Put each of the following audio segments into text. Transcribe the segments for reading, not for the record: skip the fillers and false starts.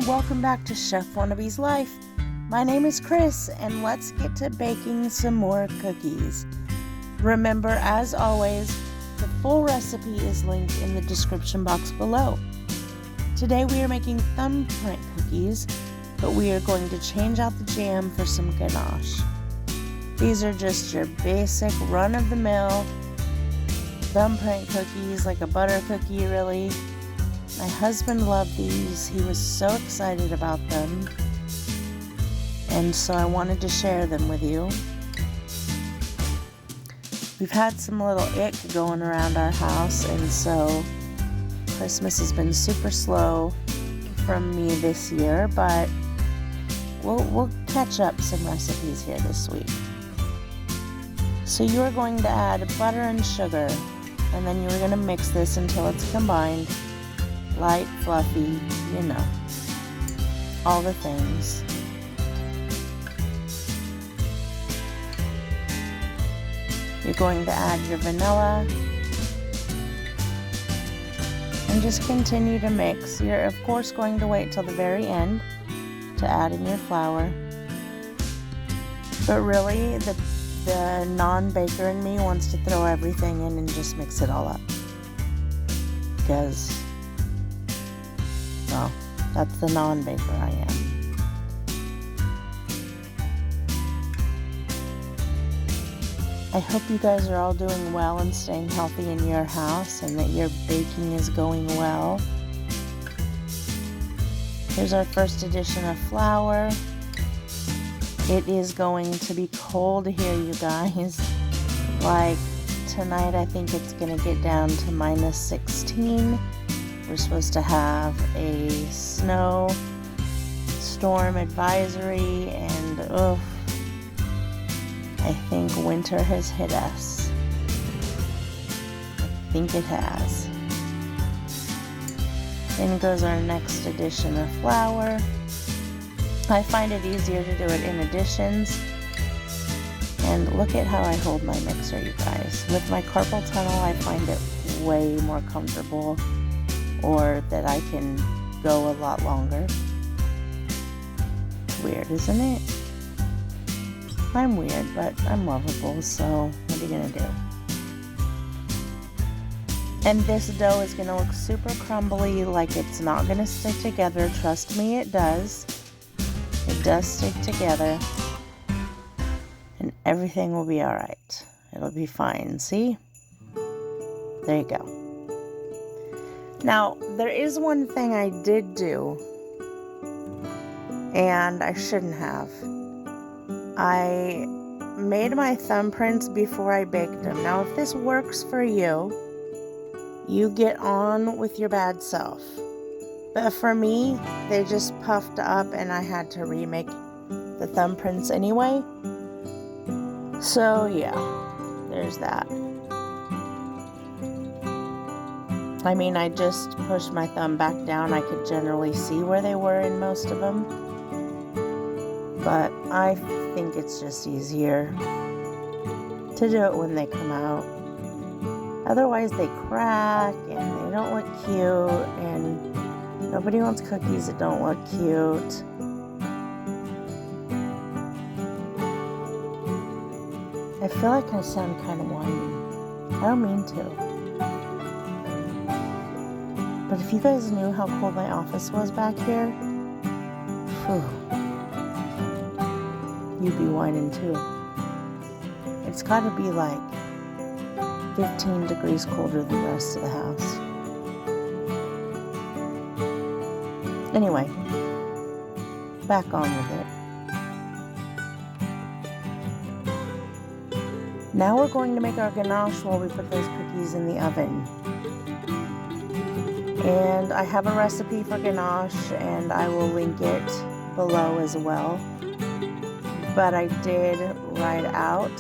and welcome back to Chef Wannabe's Life. My name is Chris, and let's get to baking some more cookies. Remember, as always, the full recipe is linked in the description box below. Today we are making thumbprint cookies, but we are going to change out the jam for some ganache. These are just your basic run-of-the-mill thumbprint cookies, like a butter cookie really. My husband loved these. He was so excited about them. And so I wanted to share them with you. We've had some little ick going around our house, and so Christmas has been super slow from me this year, but we'll catch up some recipes here this week. So you are going to add butter and sugar, and then you're going to mix this until it's combined. Light, fluffy, you know, all the things. You're going to add your vanilla and just continue to mix. You're of course going to wait till the very end to add in your flour. But really, the non-baker in me wants to throw everything in and just mix it all up. Because, well, that's the non-baker I am. I hope you guys are all doing well and staying healthy in your house, and that your baking is going well. Here's our first edition of flour. It is going to be cold here, you guys. Like tonight, I think it's going to get down to minus 16. We're supposed to have a snow storm advisory, and I think winter has hit us. I think it has. In goes our next edition of flour. I find it easier to do it in additions. And look at how I hold my mixer, you guys. With my carpal tunnel, I find it way more comfortable, or that I can go a lot longer. Weird, isn't it? I'm weird, but I'm lovable, so what are you gonna do? And this dough is gonna look super crumbly, like it's not gonna stick together. Trust me, it does. It does stick together. And everything will be alright. It'll be fine, see? There you go. Now, there is one thing I did do, and I shouldn't have. I made my thumbprints before I baked them. Now, if this works for you, you get on with your bad self. But for me, they just puffed up and I had to remake the thumbprints anyway. So yeah, there's that. I mean, I just pushed my thumb back down. I could generally see where they were in most of them. But I think it's just easier to do it when they come out. Otherwise they crack and they don't look cute, and nobody wants cookies that don't look cute. I feel like I sound kind of whiny. I don't mean to. But if you guys knew how cold my office was back here, phew, you'd be whining too. It's got to be like 15 degrees colder than the rest of the house. Anyway, back on with it. Now we're going to make our ganache while we put those cookies in the oven. And I have a recipe for ganache, and I will link it below as well. But I did write out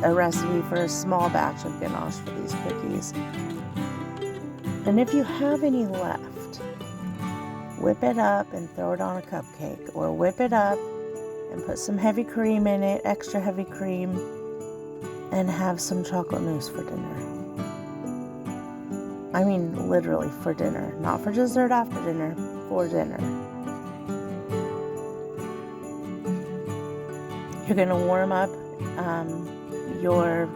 a recipe for a small batch of ganache for these cookies. And if you have any left, whip it up and throw it on a cupcake, or whip it up and put some heavy cream in it, extra heavy cream, and have some chocolate mousse for dinner. I mean, literally for dinner, not for dessert after dinner, before dinner. You're going to warm up your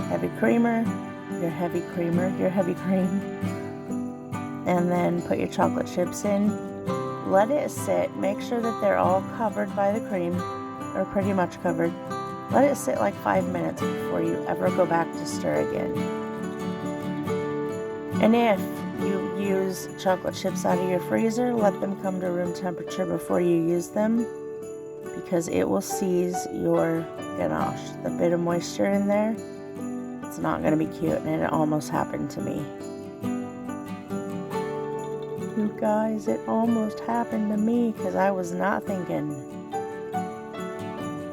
heavy creamer, your heavy cream, and then put your chocolate chips in. Let it sit. Make sure that they're all covered by the cream, or pretty much covered. Let it sit like 5 minutes before you ever go back to stir again. And if you use chocolate chips out of your freezer, let them come to room temperature before you use them, because it will seize your ganache. The bit of moisture in there, it's not going to be cute, and it almost happened to me. You guys, it almost happened to me because I was not thinking.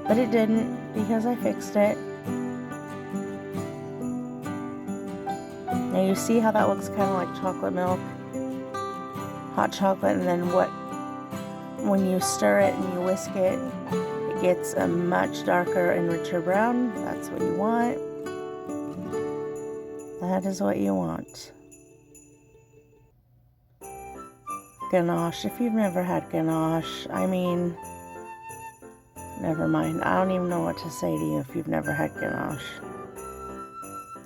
But it didn't, because I fixed it. Now you see how that looks kind of like chocolate milk, hot chocolate, and then when you stir it and you whisk it, it gets a much darker and richer brown. That's what you want. That is what you want. Ganache. If you've never had ganache, I mean, never mind. I don't even know what to say to you if you've never had ganache.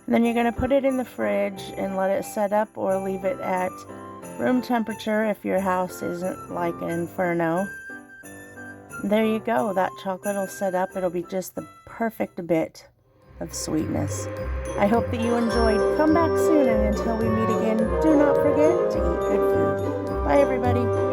And then you're going to put it in the fridge and let it set up, or leave it at room temperature if your house isn't like an inferno. There you go. That chocolate will set up. It'll be just the perfect bit of sweetness. I hope that you enjoyed. Come back soon, and until we meet again, do not forget to eat good food. Bye, everybody.